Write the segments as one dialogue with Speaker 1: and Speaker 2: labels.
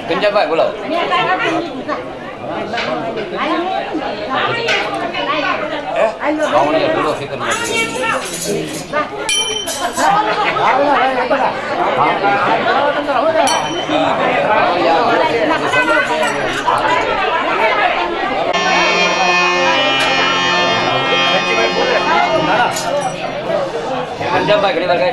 Speaker 1: Kenapa Pak pulau? Mau lihat dulu fitur Kenapa gini bagai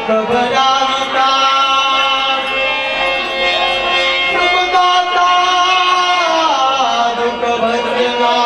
Speaker 2: दुख भराविता दुख भरवा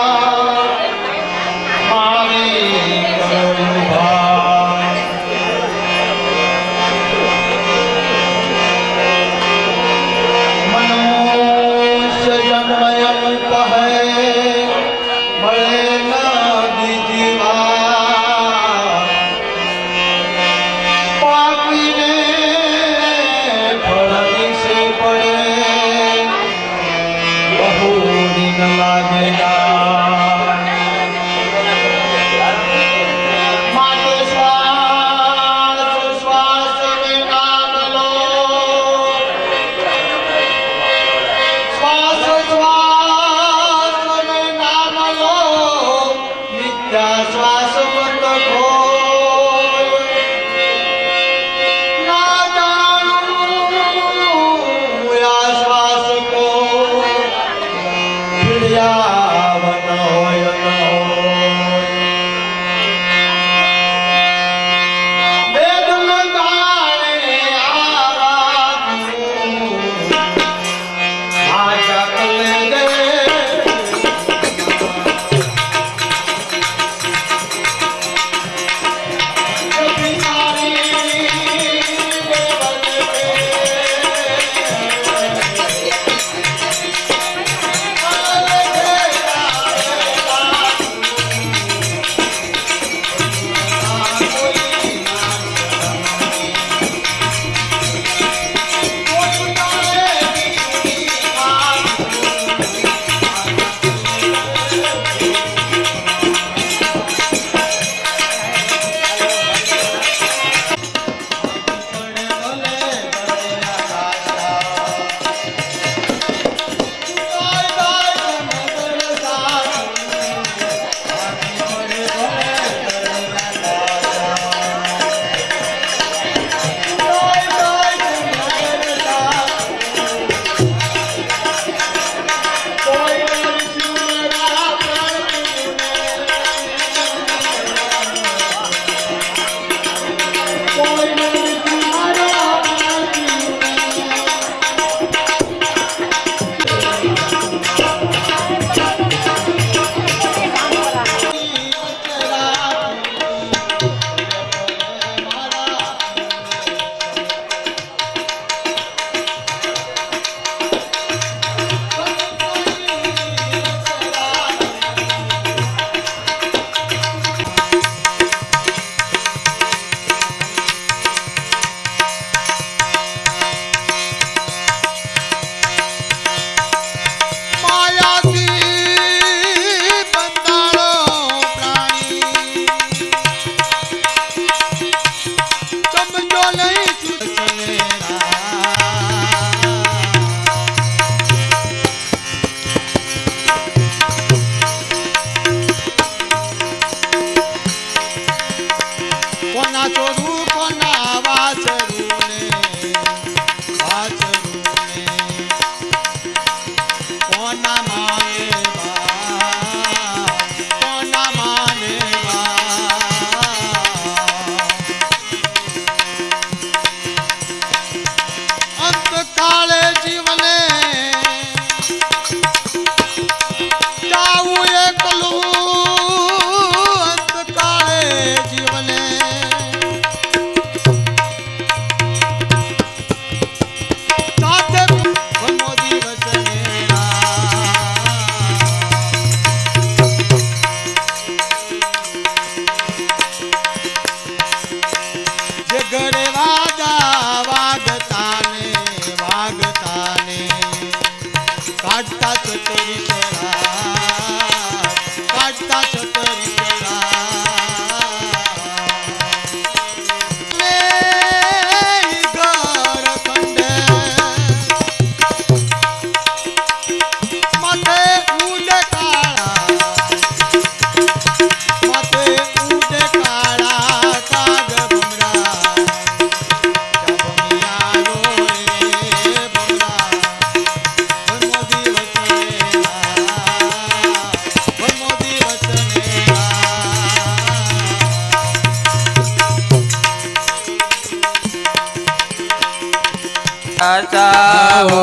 Speaker 3: बचाओ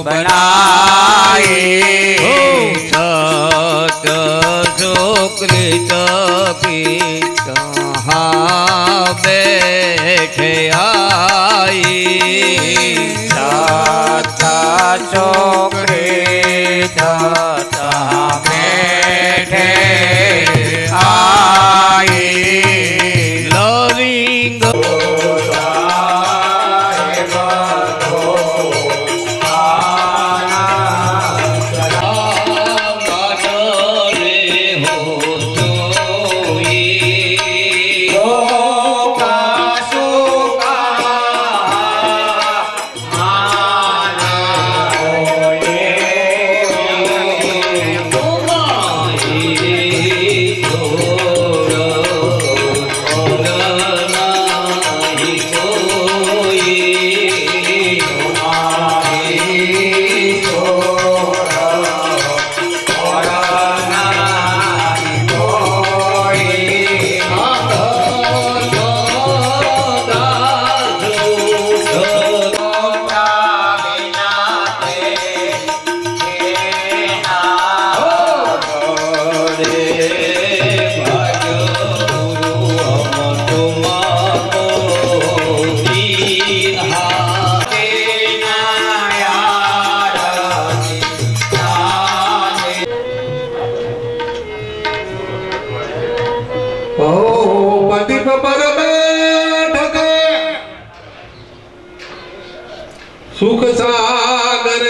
Speaker 3: बनाए सत्य सुकृत की कहाँ बैठे आई सत्य सुकृत कहाँ बैठे आई लविंग
Speaker 4: सुख सागर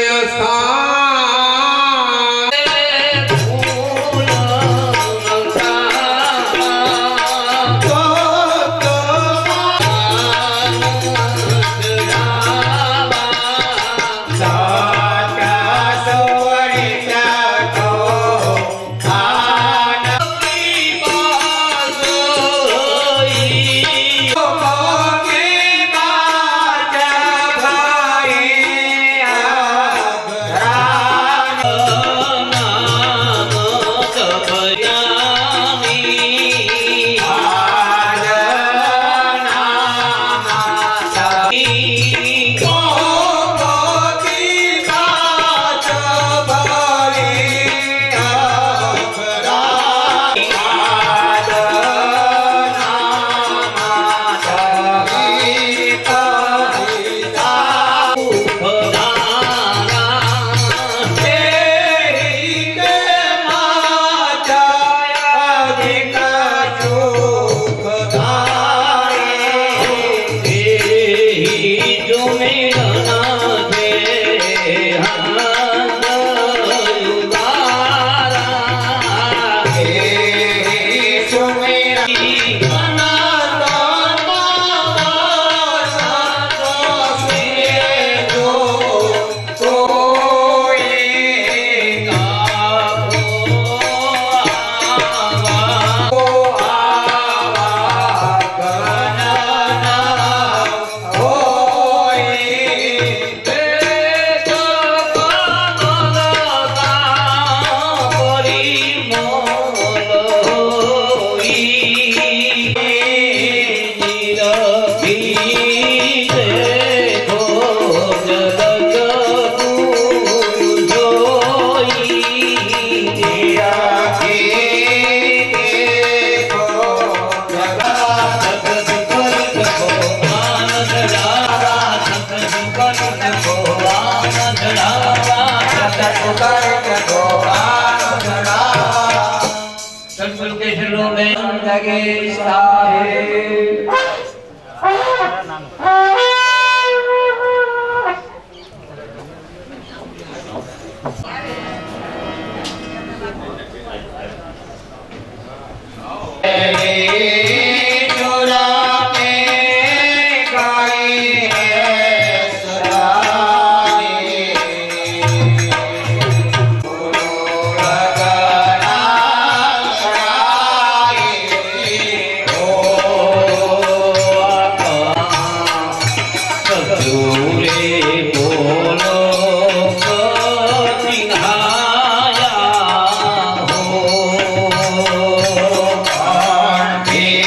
Speaker 3: Hey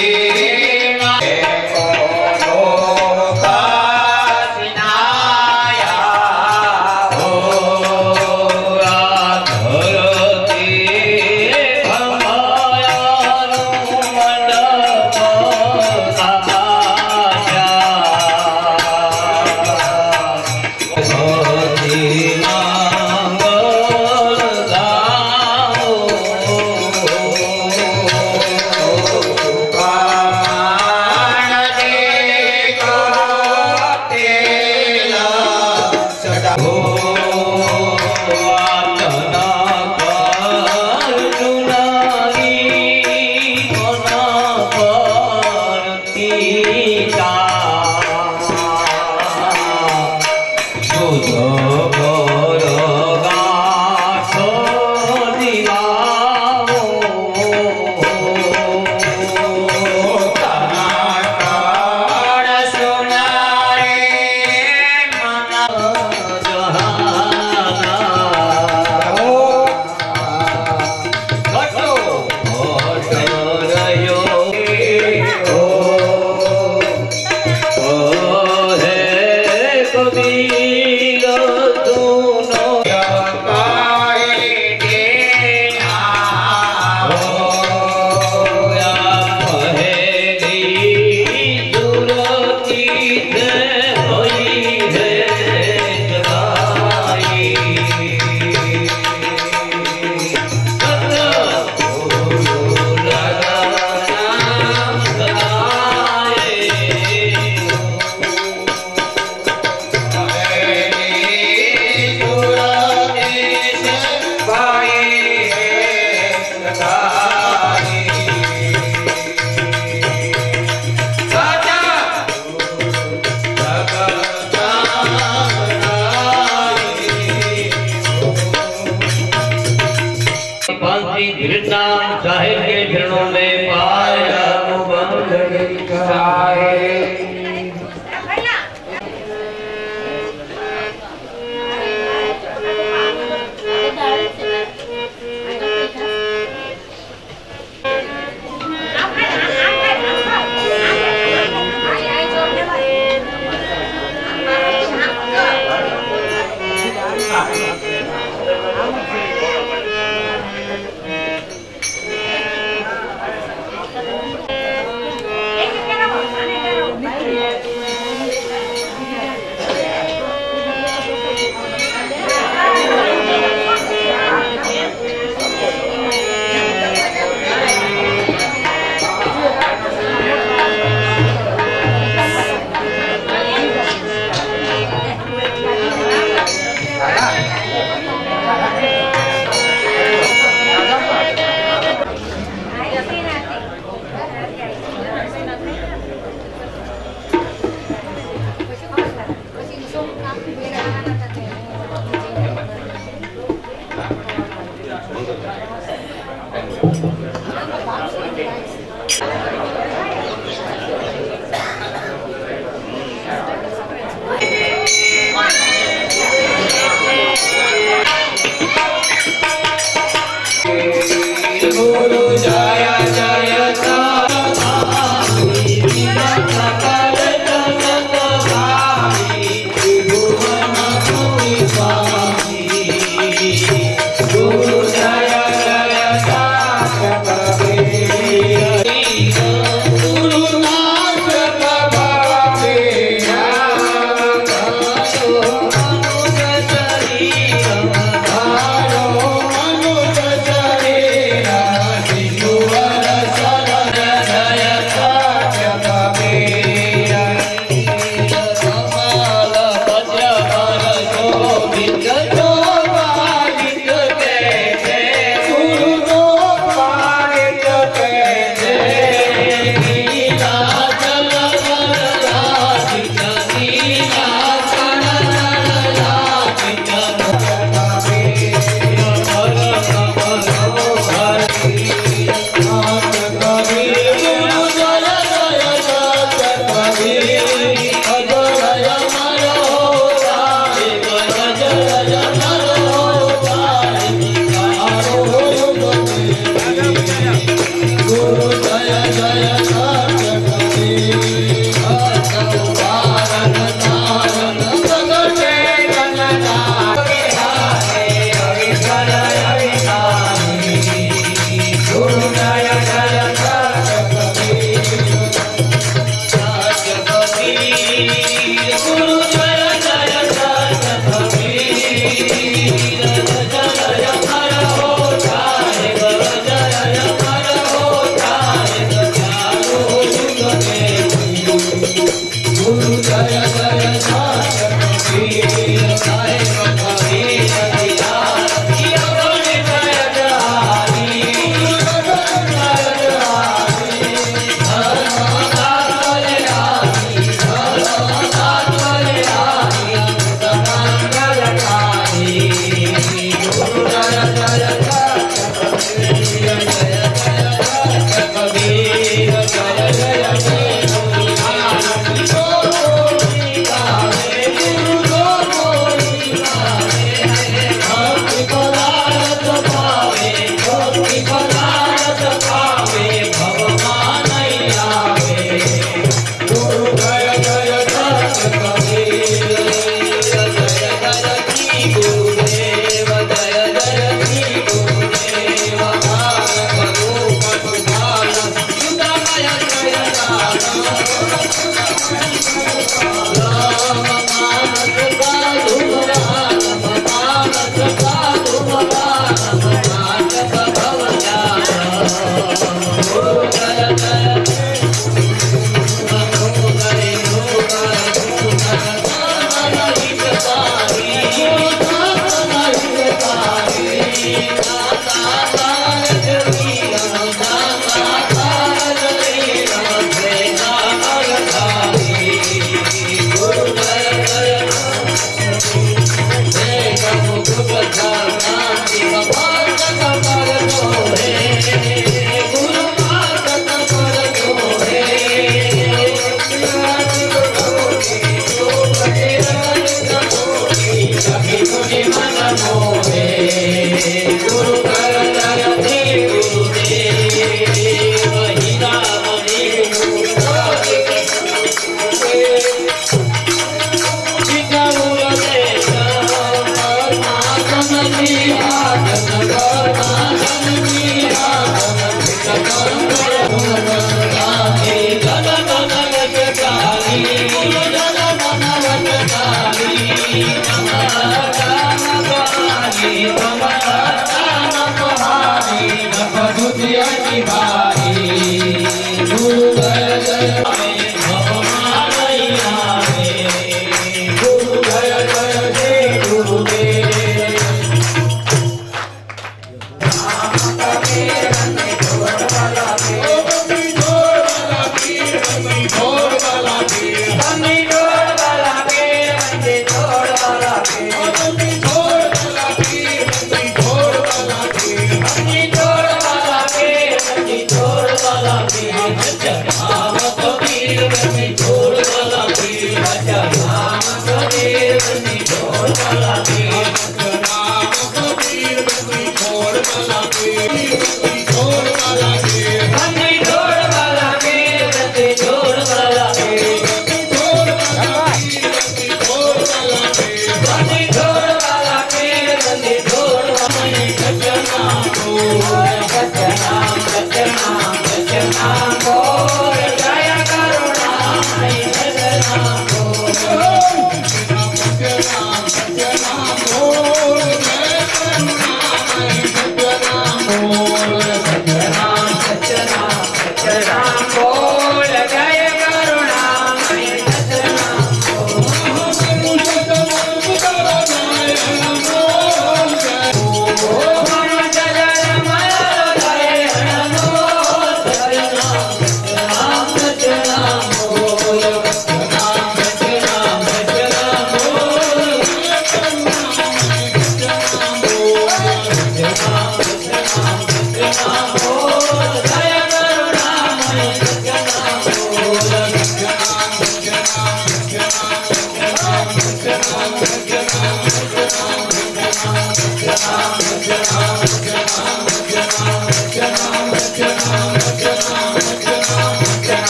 Speaker 2: Jaya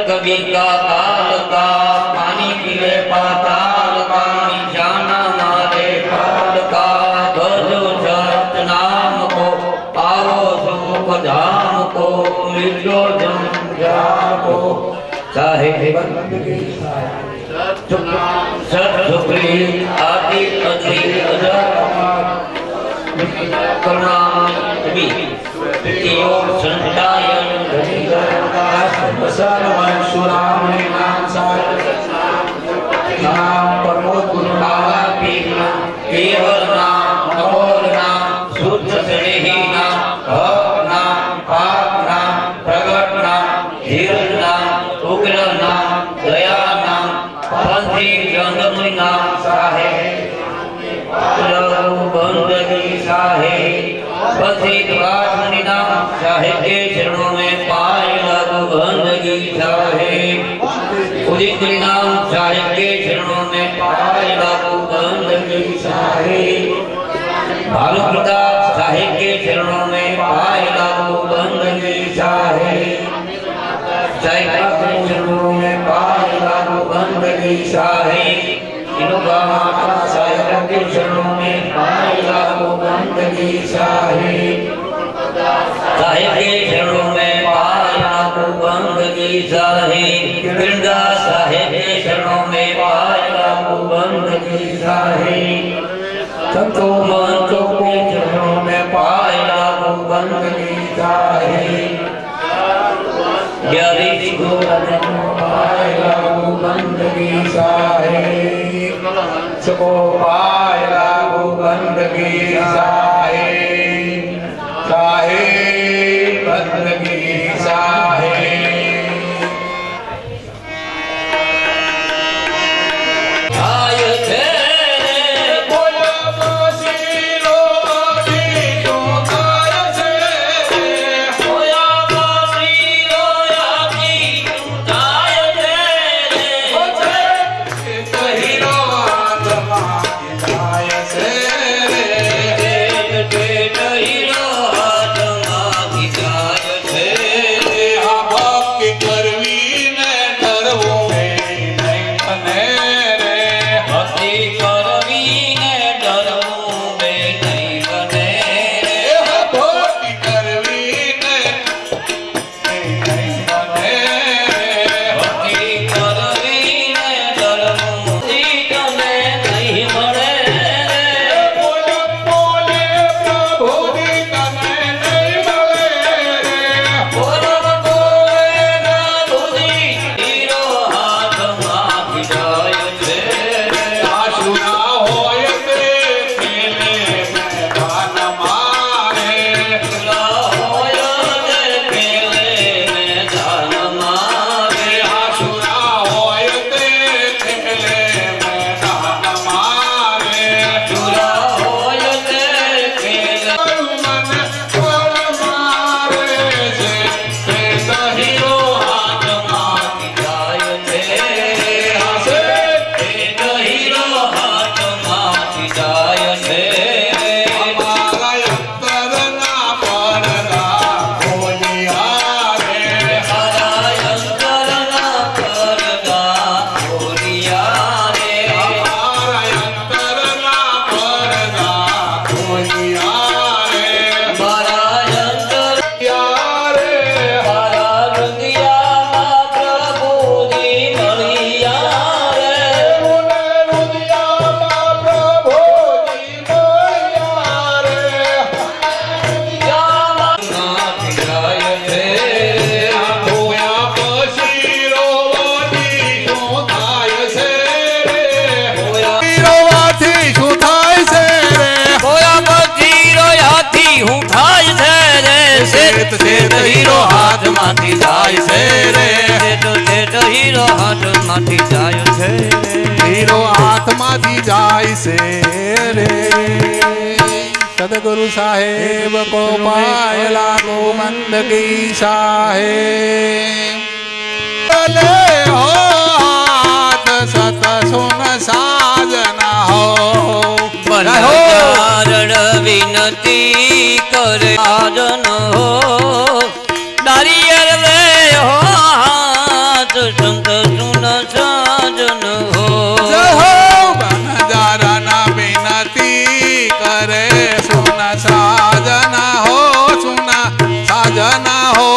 Speaker 1: कवि का काल का पानी पीवे पाताल का निशाना मारे काल का भजो सत नाम को पाओ सुख धाम को मिलो जम को चाहे सत्सुप्री आदि करुणा संतायन
Speaker 4: सर्वशुराम नाम नाम प्रमोद गुरु बाबा पीना केवल नाम अमोल नाम शुद्ध श्रेणी नाम भव नाम पाप नाम प्रगट नाम धीरज नाम उग्र नाम दया नाम पंथी जंगम नाम साहे बंदगी साहे पथिक वासनी नाम साहे के चरणों में पाए लागू बंदगी साहे उदित नाम साहे के चरणों में पाए लागू बंदगी साहे भालू प्रताप साहे के चरणों में पाए लागू बंदगी साहे के चरणों में पाए लागू बंदगी साहे माता साहेब के चरणों में पाए लागू बंदगी साहे साहेब के चरणों में पाए लागू बंदगी साहे वृंदा साहेब के चरणों में पाए लागू बंदगी साहे संतो मंतो के चरणों में पाए लागू बंदगी साहे ग्यारह को पाए लागू बंदगी साहे सबको पाए लागू बंदगी साहे साहे बंदगी साहे
Speaker 3: हीरो हाथ माथी जाय से रे तो हीरो हाथ माथी जाय से
Speaker 5: हीरो हाथ माथी जाय से रे सदगुरु साहेब को पाए लागू बंदगी साहे ले हो हाथ सत सुन साजना हो
Speaker 3: बनचारण विनती करे साजन हो नारियल ले हो हाथ संत सुन साजन हो
Speaker 5: बनचारण विनती करे सुन साजना हो सुन साजना हो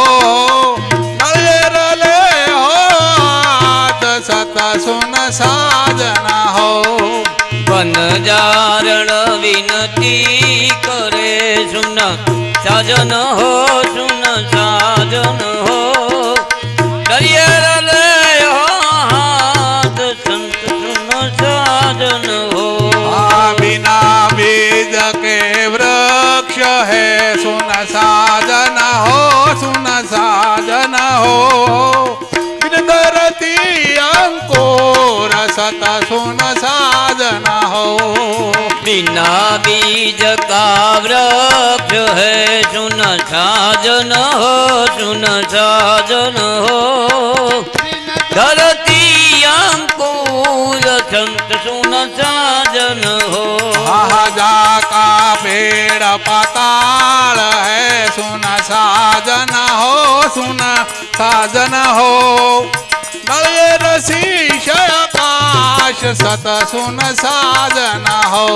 Speaker 5: नारियल ले हो हाथ सत सुन साजना हो
Speaker 3: बनचारण विनती करे सुन साजन हो सुन साजन हो
Speaker 5: सत सुन साजन हो।
Speaker 3: बिना बीज का वृक्ष है सुन साजन हो, सुन साजन हो। धरती अंकुर संत सुन साजन हो।
Speaker 5: जा का पेड़ पाताल है सुन साजन हो, सुन साजन हो। नल शीश आकाश सत सुन साजन हो।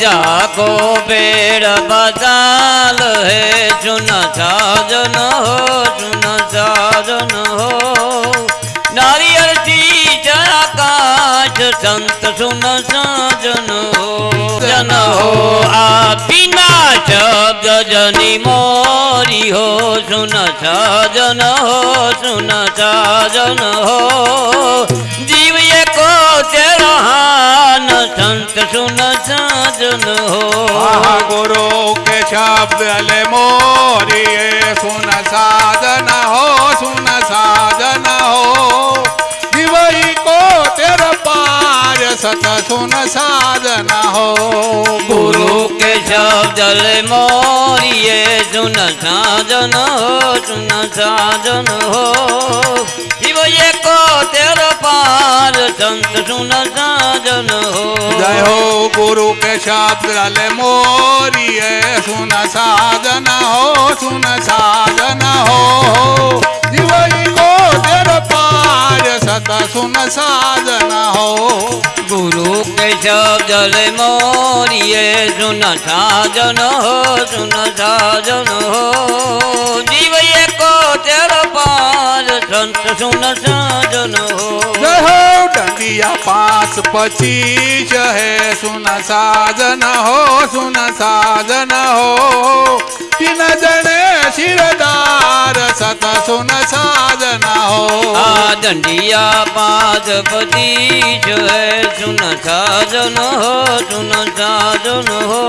Speaker 3: जाको पेड़ पाताल है सुन साजन हो, सुन साजन हो। नारियल शीश आकाश संत सुन साजन हो। जन हो आप बिना शब्द जनी मोरी हो, सुन साजन हो, सुन साजन हो। जीव को तेरहान संत सुन साजन हो।
Speaker 5: गुरु के शब्द ले मोरी सुन साजन हो, सुन साजन हो। जीवई को तेरा पार सत सुन साजन हो।
Speaker 3: गुरु के शब्द ले मोरिए सुन साजन हो, सुन साजन हो। शिव ये को तेरा पार संत सुन साजन हो।
Speaker 5: जय हो गुरु के शब्द ले मोरिए सुन साजन हो, सुन साजन हो। जीवई को तेरा पार सत सुन साजन हो।
Speaker 3: गुरु के शब्द ले मोरिए सुन साजन हो, सुन साजन हो। जीव ये को तेरा पार संत सुन साजन हो।
Speaker 5: जय हो डंडिया 5-25 है सुन साजन हो, सुन साजन हो। 3 जने सिरदार सत सुन साजन हो।
Speaker 3: डंडिया 5-25 है सुन साजन हो, सुन साजन हो।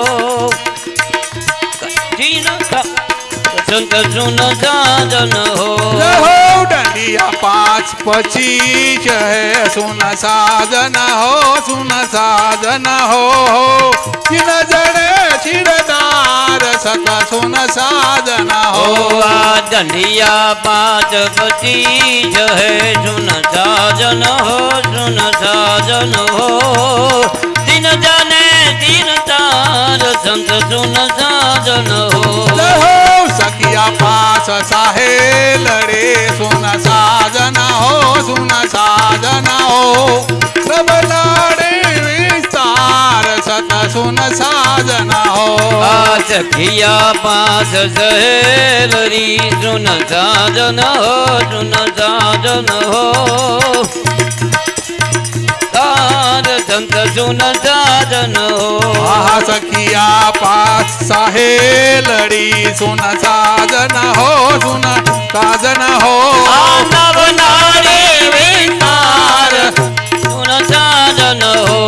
Speaker 3: संत सुन साजन हो।
Speaker 5: जय हो डंडिया 5-25 है सुन साजन हो, सुन साजन हो। 3 जने सिरदार सत सुन साजन हो।
Speaker 3: डंडिया 5-25 है सुन साजन हो, सुन साजन हो। 3 जने 3 तार संत सुन साजन हो।
Speaker 5: सखिया 5 साहेलड़े सुन साजन हो, सुन साजन हो। सब लाड़े विस्तार सत सुन साजन हो।
Speaker 3: सखिया 5 सहेलरी सुन साजन हो, सुन साजन हो। संत सुन साजन हो।
Speaker 5: सखिया 5 साहेलड़ी सुन साजन हो, सुन साजन हो।
Speaker 3: नव नारी विस्तार सुन साजन हो।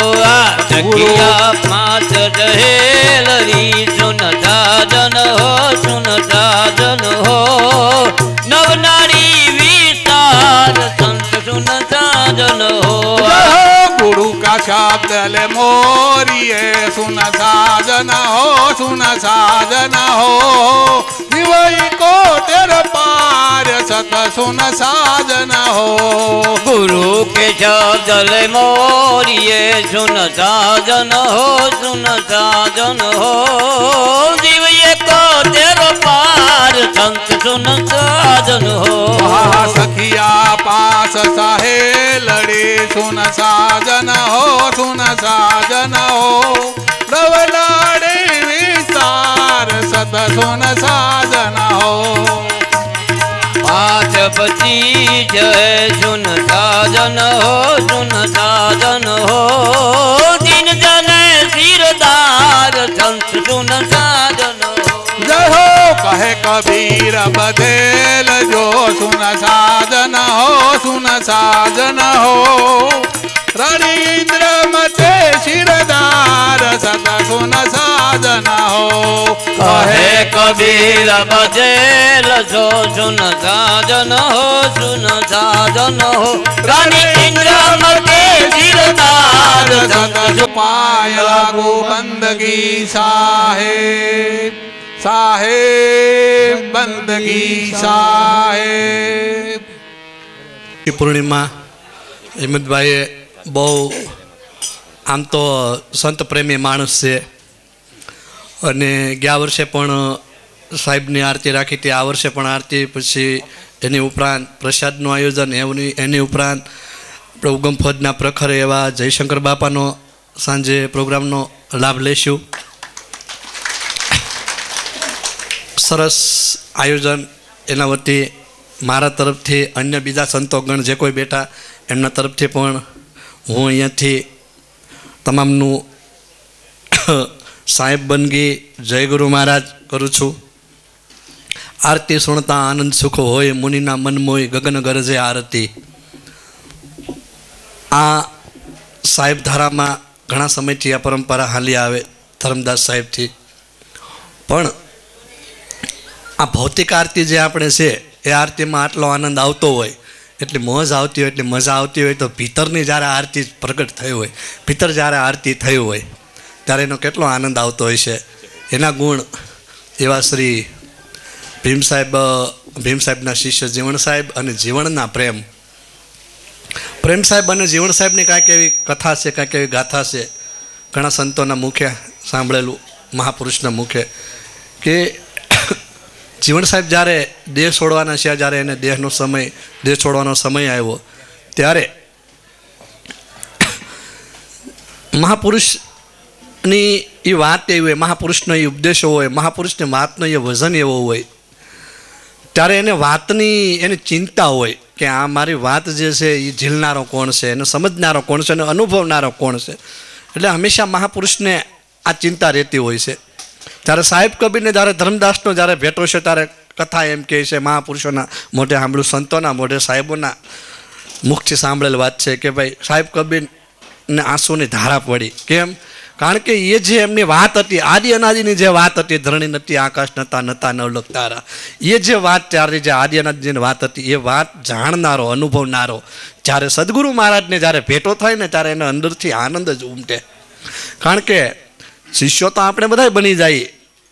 Speaker 3: सखिया 5 सहेलड़ी सुन साजन हो, सुन साजन हो। नव नारी विस्तार संत सुन साजन हो।
Speaker 5: गुरु का शब्द ले मोरिए सुन साजन हो, सुन साजन हो। जीवई को तेरा पार सत सुन साजन हो।
Speaker 3: गुरु के शब्द ले मोरिए सुन साजन हो, सुन साजन हो। जीवई को तेरा पार संत सुन साजन हो।
Speaker 5: सखिया 5 साहेलड़ी सुन साजन हो, सुन साजन हो। रवलाड़े विस्तार सत सुन साजन हो।
Speaker 3: 5-25 सुन साजन हो, सुन साजन हो। 3 जने सिरदार संत सुन साजन हो।
Speaker 5: जय हो कहे कबीर बदेल जो सुन साजन हो, सुन साजन हो। रानी इंद्र मते सिरदार सत सुन साजन हो।
Speaker 3: कहे कबीर बजेल सो सुन साजन हो सुन साजन हो रानी इंद्रम के दिलदार संग
Speaker 5: पाय लागो बंदगी साहेब साहेब बंदगी साहेब।
Speaker 6: પૂર્ણિમા હિંમતભાઈએ બહુ આમ તો સંત પ્રેમી માણસ છે અને ગયા વર્ષે પણ સાહેબની આરતી રાખી હતી, આ વર્ષે પણ આરતી, પછી એની ઉપરાંત પ્રસાદનું આયોજન, એની ઉપરાંત આપણે ઉગમ ફોજના પ્રખર એવા જયશંકર બાપાનો સાંજે પ્રોગ્રામનો લાભ લઈશું. સરસ આયોજન. એના વતી મારા તરફથી અન્ય બીજા સંતોગણ જે કોઈ બેઠા એમના તરફથી પણ હું અહીંયાથી તમામનું સાહેબ બનગી જય ગુરુ મહારાજ કરું છું. આરતી સુણતા આનંદ સુખ હોય મુનિના મન મોય ગગન ગરજે આરતી. આ સાહેબ ધારામાં ઘણા સમયથી આ પરંપરા હાલી આવે ધર્મદાસ સાહેબથી. પણ આ ભૌતિક આરતી જે આપણે છે એ આરતીમાં આટલો આનંદ આવતો હોય, એટલી મોજ આવતી હોય, એટલી મજા આવતી હોય, તો ભીતરની જ્યારે આરતી પ્રગટ થઈ હોય, ભીતર જ્યારે આરતી થઈ હોય ત્યારે એનો કેટલો આનંદ આવતો હોય છે. એના ગુણ એવા શ્રી ભીમ સાહેબના શિષ્ય જીવણ સાહેબ અને જીવણના પ્રેમ સાહેબ અને જીવણ સાહેબની કાંઈક એવી કથા છે, કાંઈક એવી ગાથા છે. ઘણા સંતોના મુખે સાંભળેલું, મહાપુરુષના મુખે, કે જીવણ સાહેબ જ્યારે દેહ છોડવાના છે, જ્યારે એને દેહ છોડવાનો સમય આવ્યો ત્યારે મહાપુરુષની એ વાત એવી હોય, મહાપુરુષનો એ ઉપદેશો હોય, મહાપુરુષની વાતનો એ વજન એવો હોય, ત્યારે એને વાતની એની ચિંતા હોય કે આ મારી વાત જે છે એ ઝીલનારો કોણ છે, એને સમજનારો કોણ છે, એને અનુભવનારો કોણ છે. એટલે હંમેશા મહાપુરુષને આ ચિંતા રહેતી હોય છે. ત્યારે સાહેબ કબીરને જ્યારે ધર્મદાસનો જ્યારે ભેટો છે ત્યારે કથા એમ કહે છે, મહાપુરુષોના મોઢે સાંભળ્યું, સંતોના મોઢે, સાહેબોના મુખથી સાંભળેલ વાત છે કે ભાઈ સાહેબ કબીરને આંસુની ધારા પડી. કેમ? કારણ કે એ જે એમની વાત હતી, આદિ અનાદિની જે વાત હતી, ધરણી નથી, આકાશ નતા, નવલખ તારા, એ જે વાત ત્યારે જે આદિ અનાદિની વાત હતી, એ વાત જાણનારો, અનુભવનારો જ્યારે સદગુરુ મહારાજને જ્યારે ભેટો થાય ને ત્યારે એને અંદરથી આનંદ જ ઉમટે. કારણ કે શિષ્યો તો આપણે બધા બની જાય,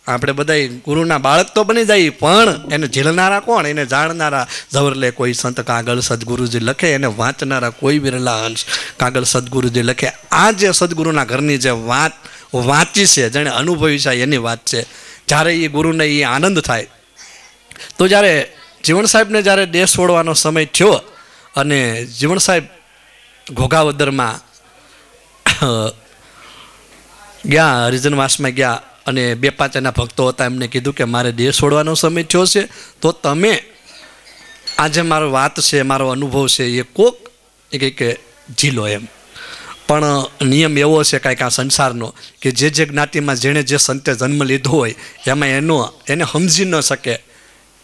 Speaker 6: આપણે બધા ગુરુના બાળક તો બની જાય, પણ એને ઝીલનારા કોણ? એને જાણનારા જવરલે કોઈ સંત કાગળ સદગુરુજી લખે, એને વાંચનારા કોઈ વિરલા અંશ કાગળ સદગુરુજી લખે. આ જે સદગુરુના ઘરની જે વાત વાંચી છે, જેણે અનુભવી છે, એની વાત છે. જ્યારે એ ગુરુને એ આનંદ થાય, તો જ્યારે જીવણ સાહેબને જ્યારે દેશ છોડવાનો સમય થયો અને જીવણ સાહેબ ઘોઘાવદરમાં ગયા, હરિજનવાસમાં ગયા અને 2-5 એના ભક્તો હતા, એમને કીધું કે મારે દેહ છોડવાનો સમય થયો છે, તો તમે આજે મારો વાત છે, મારો અનુભવ છે, એ કોક એ કંઈક કે ઝીલો એમ. પણ નિયમ એવો છે કાંઈક આ સંસારનો કે જે જ્ઞાતિમાં જેણે જે સંતે જન્મ લીધો હોય એમાં એને સમજી ન શકે,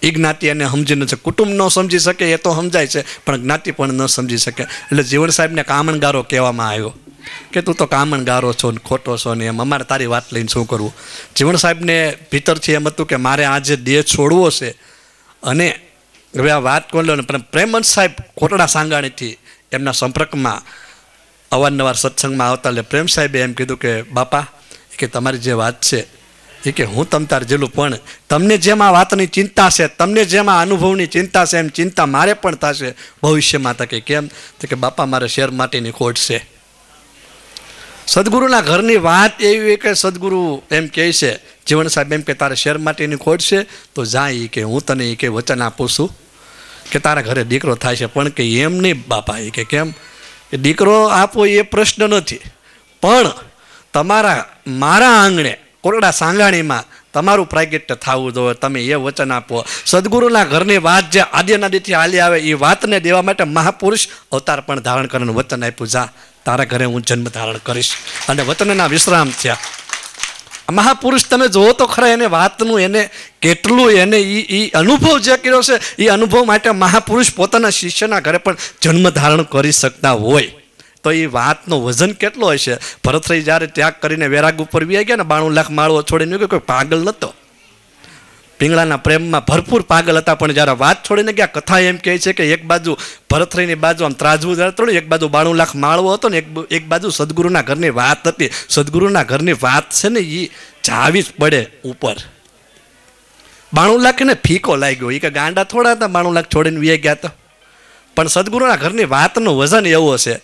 Speaker 6: એ જ્ઞાતિ એને સમજી ન શકે. કુટુંબ ન સમજી શકે એ તો સમજાય છે, પણ જ્ઞાતિ પણ ન સમજી શકે. એટલે જીવણ સાહેબને કામણગારો કહેવામાં આવ્યો કે તું તો કામણગારો છો ને ખોટો છો ને, એમ અમારે તારી વાત લઈને શું કરવું. જીવણ સાહેબને ભીતરથી એમ હતું કે મારે આજે દેહ છોડવો છે. અને હવે આ વાત કોણ લો ને, પણ પ્રેમવંત સાહેબ કોટડા સાંગાણીથી એમના સંપર્કમાં અવારનવાર સત્સંગમાં આવતા, એટલે પ્રેમ સાહેબે એમ કીધું કે બાપા, કે તમારી જે વાત છે એ કે હું તમ તાર જેલું, પણ તમને જેમ આ વાતની ચિંતા છે, તમને જેમ આ અનુભવની ચિંતા છે, એમ ચિંતા મારે પણ થશે ભવિષ્યમાં. તકે કેમ? તો કે બાપા મારે શેર માટેની ખોટ છે. સદગુરુના ઘરની વાત એવી કે સદગુરુ એમ કહે છે, જીવણ સાહેબ એમ કે તારે શેર માટેની ખોટ છે, તો જાય કે હું તને એ કે વચન આપું છું કે તારા ઘરે દીકરો થાય છે. પણ કે એમ નહીં બાપા, એ કે કેમ? કે દીકરો આપો એ પ્રશ્ન નથી, પણ મારા આંગણે કોરડા સાંગાણીમાં તમારું પ્રાગટ્ય થવું જોઈએ, તમે એ વચન આપો. સદગુરુના ઘરની વાત જે આદ્યનાદિથી હાલી આવે એ વાતને દેવા માટે મહાપુરુષ અવતાર પણ ધારણ કરીને વચન આપ્યું, જા તારા ઘરે હું જન્મ ધારણ કરીશ. અને વચનના વિશ્રામ થયા. મહાપુરુષ તમે જોવો તો ખરા એને વાતનું એને કેટલું એને એ અનુભવ જે કર્યો છે, એ અનુભવ માટે મહાપુરુષ પોતાના શિષ્યના ઘરે પણ જન્મ ધારણ કરી શકતા હોય તો એ વાતનો વજન કેટલો હશે. ભરતભાઈ જ્યારે ત્યાગ કરીને વૈરાગ ઉપર વ્યા ગયા ને, 92 લાખ માળો છોડીને ગયો, કોઈ પાગલ નહોતો. પિંગળાના પ્રેમમાં ભરપૂર પાગલ હતા, પણ જ્યારે વાત છોડીને ગયા, કથા એમ કહે છે કે એક બાજુ ભરતરીની બાજુ આમ ત્રાજવું થોડું, એક બાજુ 92 લાખ માળવો હતો ને એક બાજુ સદગુરુના ઘરની વાત હતી. સદગુરુના ઘરની વાત છે ને એ જાવી જ પડે ઉપર. 92 લાખ ને ફીકો લાગ્યો, એ કે ગાંડા થોડા હતા 92 લાખ છોડીને વી ગયા હતા. પણ સદગુરુના ઘરની વાતનું વજન એવો છે,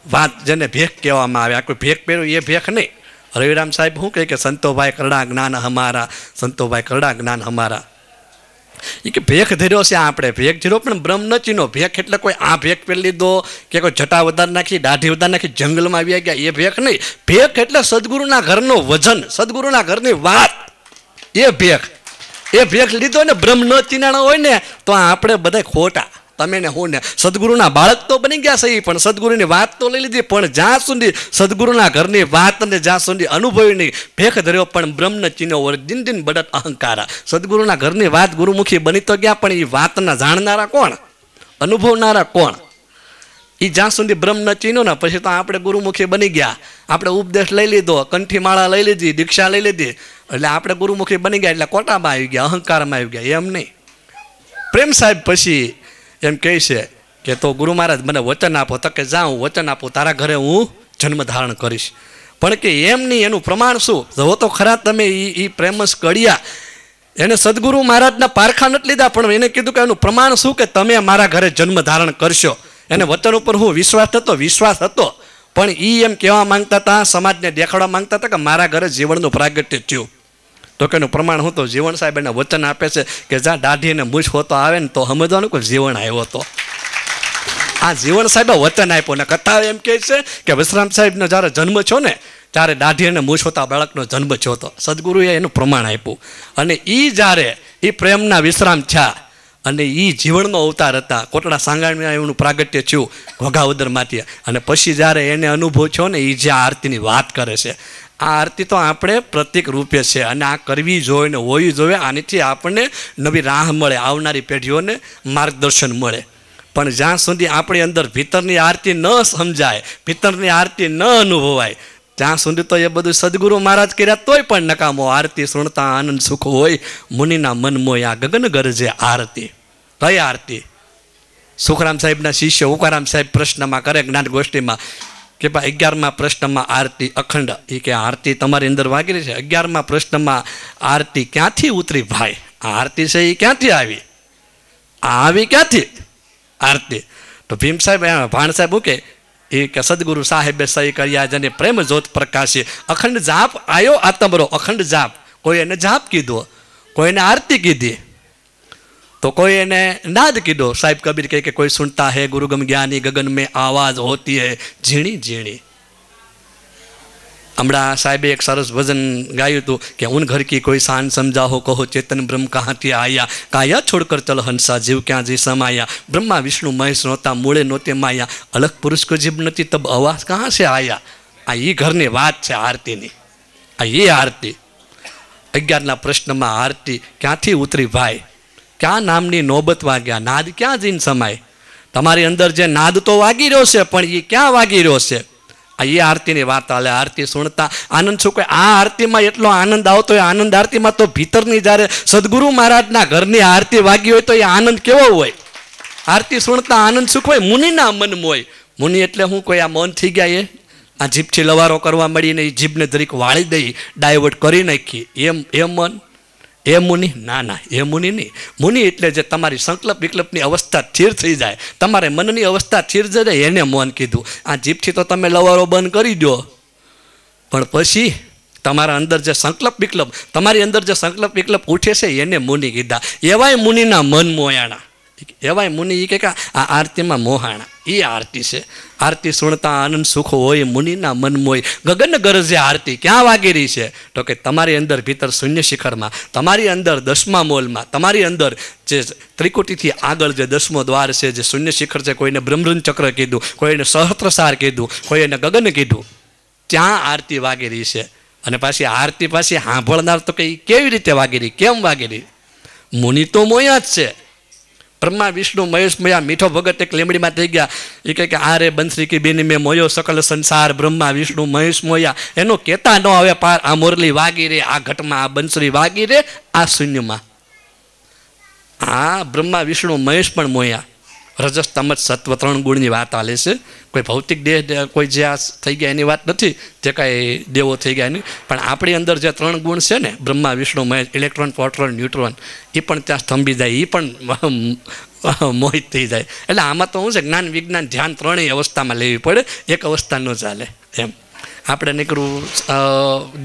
Speaker 6: વાત જેને ભેખ કહેવામાં આવે. આ કોઈ ભેખ પહેર્યું એ ભેખ નહીં. રવિરામ સાહેબ શું કહે કે સંતોભાઈ કરડા જ્ઞાન હમારા, સંતોભાઈ કરડા જ્ઞાન હમારા. એ કે ભેખ ધર્યો છે આપણે, ભેખ ધર્યો પણ બ્રહ્મ ન ચીનો. ભેખ એટલે કોઈ આ ભેખ પહેરી લીધો કે કોઈ જટા વધારે નાખી, દાઢી વધારે નાખી, જંગલમાં આવી ગયા, એ ભેખ નહીં. ભેખ એટલે સદગુરુના ઘરનું વજન, સદગુરુના ઘરની વાત, એ ભેખ. એ ભેખ લીધો ને બ્રહ્મ ન ચીનાણો હોય ને તો આપણે બધા ખોટા. તમે ને હું ને સદગુરુના બાળક તો બની ગયા સહી, પણ સદગુરુની વાત તો લઈ લીધી, પણ જ્યાં સુધી સદગુરુના ઘરની વાત ને જ્યાં સુધી અનુભવી નહીં, ભેખ ધર્યો પણ બ્રહ્મ ચીનો દિન દિન બળત અહંકારા. સદગુરુના ઘરની વાત ગુરુમુખી બની તો ગયા, પણ એ વાતના જાણનારા કોણ, અનુભવનારા કોણ? એ જ્યાં સુધી બ્રહ્મ ચીનો ને પછી તો આપણે ગુરુમુખી બની ગયા. આપણે ઉપદેશ લઈ લીધો, કંઠી માળા લઈ લીધી, દીક્ષા લઈ લીધી, એટલે આપણે ગુરુમુખી બની ગયા, એટલે કોટામાં આવી ગયા, અહંકારમાં આવી ગયા. એમ નહીં. પ્રેમ સાહેબ પછી એમ કહે છે કે તો ગુરુ મહારાજ મને વચન આપો. તો કે જા, હું વચન આપું, તારા ઘરે હું જન્મ ધારણ કરીશ. પણ કે એમ નહીં, એનું પ્રમાણ શું? જવો તો ખરા તમે એ પ્રેમસ કડિયા, એને સદગુરુ મહારાજના પારખા નથી લીધા, પણ એને કીધું કે એનું પ્રમાણ શું કે તમે મારા ઘરે જન્મ ધારણ કરશો. એને વચન ઉપર હું વિશ્વાસ હતો, પણ એ એમ કહેવા માંગતા હતા, સમાજને દેખાડવા માંગતા હતા કે મારા ઘરે જીવનનું પ્રાગટ્ય થયું. તો કે એનું પ્રમાણ હું તો જીવન સાહેબ એને વચન આપે છે કે જ્યાં દાઢી અને મૂછ હોતો આવે ને તો સમજવાનું કે જીવન આવ્યો હતો. આ જીવન સાહેબે વચન આપ્યો. ને કથા એમ કહે છે કે વિશ્રામ સાહેબનો જ્યારે જન્મ છો ને ત્યારે દાઢી અને મૂછ હોતા બાળકનો જન્મ થયો હતો. સદગુરુએ એનું પ્રમાણ આપ્યું. અને એ જ્યારે એ પ્રેમના વિશ્રામ થયા અને એ જીવનનો અવતાર હતા, કોટડા સાંગાણીમાં એનું પ્રાગટ્ય થયું ઘોઘાવદરમાંથી. અને પછી જ્યારે એને અનુભવ થયો ને એ જે આરતીની વાત કરે છે, આ આરતી તો આપણે પ્રતિક રૂપે છે અને આ કરવી જોઈએ ને હોવી જોઈએ. આનીથી આપણને નવી રાહ મળે, આવનારી પેઢીઓને માર્ગદર્શન મળે. પણ જ્યાં સુધી આપણી અંદર ભીતરની આરતી ન સમજાય, ભીતરની આરતી ન અનુભવાય, ત્યાં સુધી તો એ બધું સદગુરુ મહારાજ કર્યા તોય પણ નકામો. આરતી સુણતા આનંદ સુખ હોય, મુનિના મન મોય આ ગગન ગરજે આરતી. કઈ આરતી? સુખરામ સાહેબના શિષ્ય ઉકારામ સાહેબ પ્રશ્નમાં કરે જ્ઞાન ગોષ્ઠીમાં કે ભાઈ 11મા પ્રશ્નમાં આરતી અખંડ. એ કે આરતી તમારી અંદર વાગી રહી છે. 11મા પ્રશ્નમાં આરતી ક્યાંથી ઉતરી ભાઈ? આ આરતી છે એ ક્યાંથી આવી? આવી ક્યાંથી આરતી? તો ભીમ સાહેબ ભાણ સાહેબ હું એ કે સદગુરુ સાહેબે સહી કર્યા જેને પ્રેમ જ્યોત પ્રકાશી. અખંડ જાપ આયો આતમરો, અખંડ જાપ. કોઈ એને જાપ કીધો, કોઈને આરતી કીધી, તો કોઈ એને નાદ કીધો. સાહેબ કબીર કહે કે કોઈ સુનતા હૈ ગુરુગમ જ્ઞાની, ગગન में आवाज होती है ઝીણી ઝીણી. હમણાં સાહેબે એક સરસ ભજન ગાયું હતું કે ઉન ઘર કી કોઈ શાન સમજાહો, કહો ચેતન બ્રહ્મ કહાંથી આયા, કાયા છોડકર ચલ હંસા જીવ ક્યાં જી સમાયા, બ્રહ્મા વિષ્ણુ મહેશ નહોતા, મૂળે નહોતે માયા, અલગ પુરુષ કો જીભ નથી તબ અવાજ કહાં સે આયા. આ એ ઘરની વાત છે આરતીની. આ એ આરતી. 11ના પ્રશ્નમાં આરતી ક્યાંથી ઉતરી ભાઈ? ક્યાં નામની નોબત વાગ્યા? નાદ ક્યાં જઈને સમાય? તમારી અંદર જે નાદ તો વાગી રહ્યો છે, પણ એ ક્યાં વાગી રહ્યો છે? આ એ આરતીની વાત હાલે. આરતી સુણતા આનંદ શું કોઈ? આ આરતીમાં એટલો આનંદ આવતો હોય, આનંદ આરતીમાં તો ભીતરની જ્યારે સદગુરુ મહારાજના ઘરની આરતી વાગી હોય તો એ આનંદ કેવો હોય? આરતી સુણતા આનંદ સુખ હોય, મુનિના મન મોય. મુનિ એટલે હું કોઈ આ મૌન થઈ ગયા, આ જીભથી લવારો કરવા મળીને એ જીભને દરેક વાળી દઈ, ડાયવર્ટ કરી નાખી, એ મન? એ મુનિ? ના, એ મુનિ નહીં. મુનિ એટલે જે તમારી સંકલ્પ વિકલ્પની અવસ્થા સ્થિર થઈ જાય, તમારે મનની અવસ્થા સ્થિર જાય, એને મૌન કીધું. આ જીભથી તો તમે લવારો બંધ કરી દો, પણ પછી તમારા અંદર જે સંકલ્પ વિકલ્પ, તમારી અંદર જે સંકલ્પ વિકલ્પ ઉઠે છે એને મુનિ કીધા. એવાય મુનિના મન મોયાણા, એવાય મુનિ એ કે આ આરતીમાં મોહાણા. એ આરતી છે. આરતી સુણતા આનંદ સુખ હોય, મુનિના મન મોય. ગગન ગરજે આરતી ક્યાં વાગી રહી છે? તો કે તમારી અંદર ભીતર શૂન્ય શિખરમાં, તમારી અંદર 10મા મોલમાં, તમારી અંદર જે ત્રિકુટીથી આગળ જે 10મો દ્વાર છે, જે શૂન્ય શિખર છે, કોઈને બ્રહ્મરંજ ચક્ર કીધું, કોઈને સહસ્ત્રસાર કીધું, કોઈને ગગન કીધું, ત્યાં આરતી વાગી રહી છે. અને પાછી આરતી પાછી સાંભળનાર તો કે કેવી રીતે વાગી રહી, કેમ વાગી રહી? મુનિ તો મોયા જ છે. બ્રહ્મા વિષ્ણુ મહેશ મોયા. મીઠો ભગત એક લીમડીમાં થઈ ગયા. એ કહે કે આ રે બંસરી કી બેની મેં મોયો સકલ સંસાર. બ્રહ્મા વિષ્ણુ મહેશ મોયા. એનું કહેતા ન આવે પાર. આ મોરલી વાગી રે આ ઘટમાં, આ બંસરી વાગી રે આ શૂન્યમાં. હા, બ્રહ્મા વિષ્ણુ મહેશ પણ મોયા. રજસ તમસ સત્વ 3 ગુણની વાત આલે છે. કોઈ ભૌતિક દેહ કોઈ જે આ થઈ ગયા એની વાત નથી, જે કાંઈ દેવો થઈ ગયા એની. પણ આપણી અંદર જે 3 ગુણ છે ને, Brahma Vishnu Mahesh, electron proton neutron, એ પણ ત્યાં સ્તંભી જાય, એ પણ મોહિત થઈ જાય. એટલે આમાં તો શું છે, જ્ઞાન વિજ્ઞાન ધ્યાન ત્રણેય અવસ્થામાં લેવી પડે, એક અવસ્થા ન ચાલે એમ. આપણે નીકળવું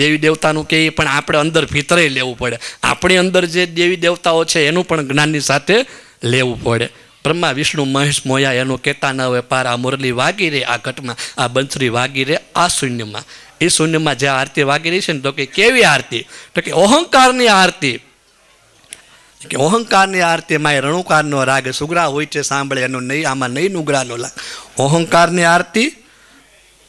Speaker 6: દેવી દેવતાનું કે પણ આપણે અંદર ભીતરે લેવું પડે. આપણી અંદર જે દેવી દેવતાઓ છે એનું પણ જ્ઞાનની સાથે લેવું પડે. બ્રહ્મા વિષ્ણુ મહેશ મોયા એનું કહેતા ન હોય પાર. આ મુરલી વાગી રે આ ઘટમાં, આ બંસરી વાગી રે આ શૂન્યમાં. એ શૂન્યમાં જે આરતી વાગી રહી છે ને, તો કે કેવી આરતી? તો કે અહંકારની આરતી. કે અહંકારની આરતીમાં એ રણુકારનો રાગ સુગરા હોય છે સાંભળે એનો નહીં, આમાં નહીં નુગરાનો લાગ. અહંકારની આરતી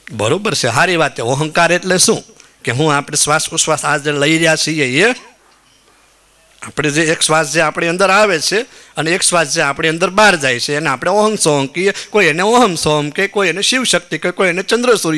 Speaker 6: બરોબર છે, સારી વાત છે. અહંકાર એટલે શું? કે હું આપણે શ્વાસ ઉશ્વાસ આજે લઈ રહ્યા છીએ એ આપણે જે એક શ્વાસ જે આપણી અંદર આવે છે અને એક શ્વાસ જે આપણી અંદર બહાર જાય છે એને આપણે અહં સોહમ કહીએ. કોઈ એને ઓહમ સોહમ કે, કોઈ એને શિવ શક્તિ કે, કોઈ એને ચંદ્ર સૂર્ય